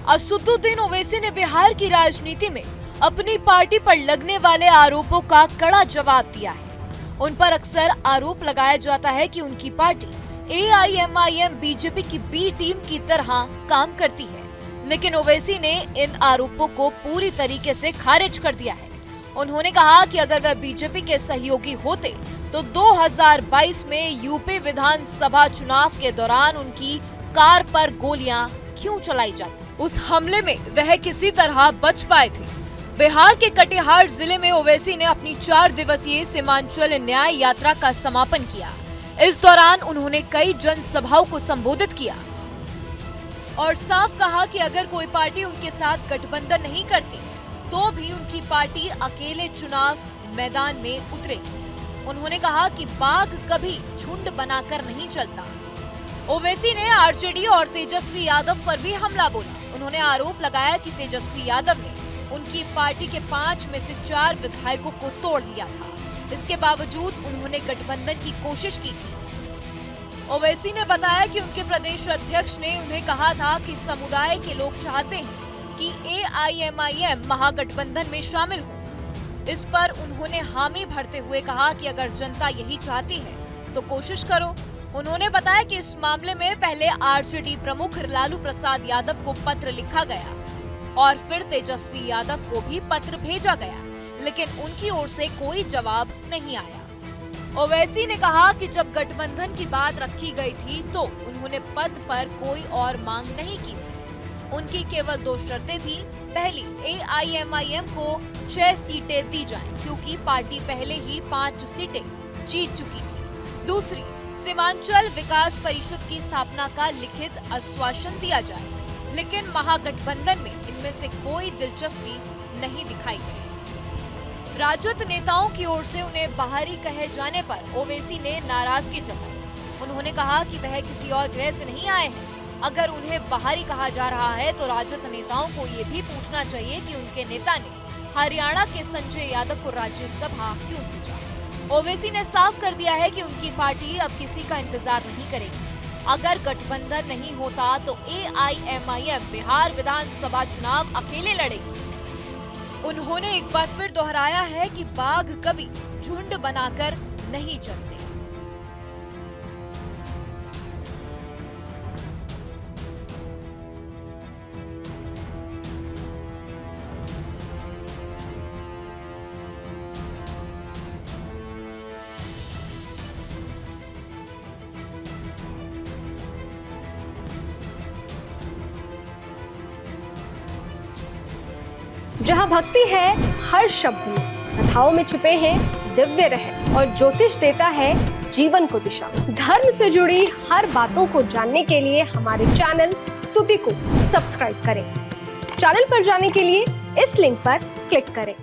असदुद्दीन ओवैसी ने बिहार की राजनीति में अपनी पार्टी पर लगने वाले आरोपों का कड़ा जवाब दिया है। उन पर अक्सर आरोप लगाया जाता है कि उनकी पार्टी AIMIM बीजेपी की बी टीम की तरह काम करती है, लेकिन ओवैसी ने इन आरोपों को पूरी तरीके से खारिज कर दिया है। उन्होंने कहा कि अगर वह बीजेपी के सहयोगी होते तो 2022 में यूपी विधानसभा चुनाव के दौरान उनकी कार पर गोलियां क्यों चलाई जाती, उस हमले में वह किसी तरह बच पाए थे। बिहार के कटिहार जिले में ओवैसी ने अपनी 4 दिवसीय सीमांचल न्याय यात्रा का समापन किया। इस दौरान उन्होंने कई जनसभाओं को संबोधित किया और साफ कहा कि अगर कोई पार्टी उनके साथ गठबंधन नहीं करती तो भी उनकी पार्टी अकेले चुनाव मैदान में उतरेगी। उन्होंने कहा कि बाघ कभी झुंड बनाकर नहीं चलता। ओवैसी ने आरजेडी और तेजस्वी यादव पर भी हमला बोला। उन्होंने आरोप लगाया कि तेजस्वी यादव ने उनकी पार्टी के 5 में से 4 विधायकों को तोड़ दिया था। इसके बावजूद उन्होंने गठबंधन की कोशिश की थी। ओवैसी ने बताया कि उनके प्रदेश अध्यक्ष ने उन्हें कहा था कि समुदाय के लोग चाहते हैं कि AIMIM महागठबंधन में शामिल हो। इस पर उन्होंने हामी भरते हुए कहा कि अगर जनता यही चाहती है तो कोशिश करो। उन्होंने बताया कि इस मामले में पहले आरजेडी प्रमुख लालू प्रसाद यादव को पत्र लिखा गया और फिर तेजस्वी यादव को भी पत्र भेजा गया, लेकिन उनकी ओर से कोई जवाब नहीं आया। ओवैसी ने कहा कि जब गठबंधन की बात रखी गई थी तो उन्होंने पद पर कोई और मांग नहीं की थी। उनकी केवल 2 शर्तें थी। पहली, AIMIM को 6 सीटें दी जाएं, क्योंकि पार्टी पहले ही 5 सीटें जीत चुकी थी। दूसरी, सीमांचल विकास परिषद की स्थापना का लिखित आश्वासन दिया जाए, लेकिन महागठबंधन में इनमें से कोई दिलचस्पी नहीं दिखाई गई। राजद नेताओं की ओर से उन्हें बाहरी कहे जाने पर ओवैसी ने नाराजगी जताई। उन्होंने कहा कि वह किसी और ग्रह से नहीं आए हैं। अगर उन्हें बाहरी कहा जा रहा है तो राजद नेताओं को ये भी पूछना चाहिए कि उनके नेता ने हरियाणा के संजय यादव को राज्यसभा क्यों भेजा। ओवैसी ने साफ कर दिया है कि उनकी पार्टी अब किसी का इंतजार नहीं करेगी। अगर गठबंधन नहीं होता तो AIMIM बिहार विधानसभा चुनाव अकेले लड़ेगी। उन्होंने एक बार फिर दोहराया है कि बाघ कभी झुंड बनाकर नहीं चलते। जहाँ भक्ति है हर शब्द में, कथाओं में छुपे हैं दिव्य रहस्य और ज्योतिष देता है जीवन को दिशा। धर्म से जुड़ी हर बातों को जानने के लिए हमारे चैनल स्तुति को सब्सक्राइब करें। चैनल पर जाने के लिए इस लिंक पर क्लिक करें।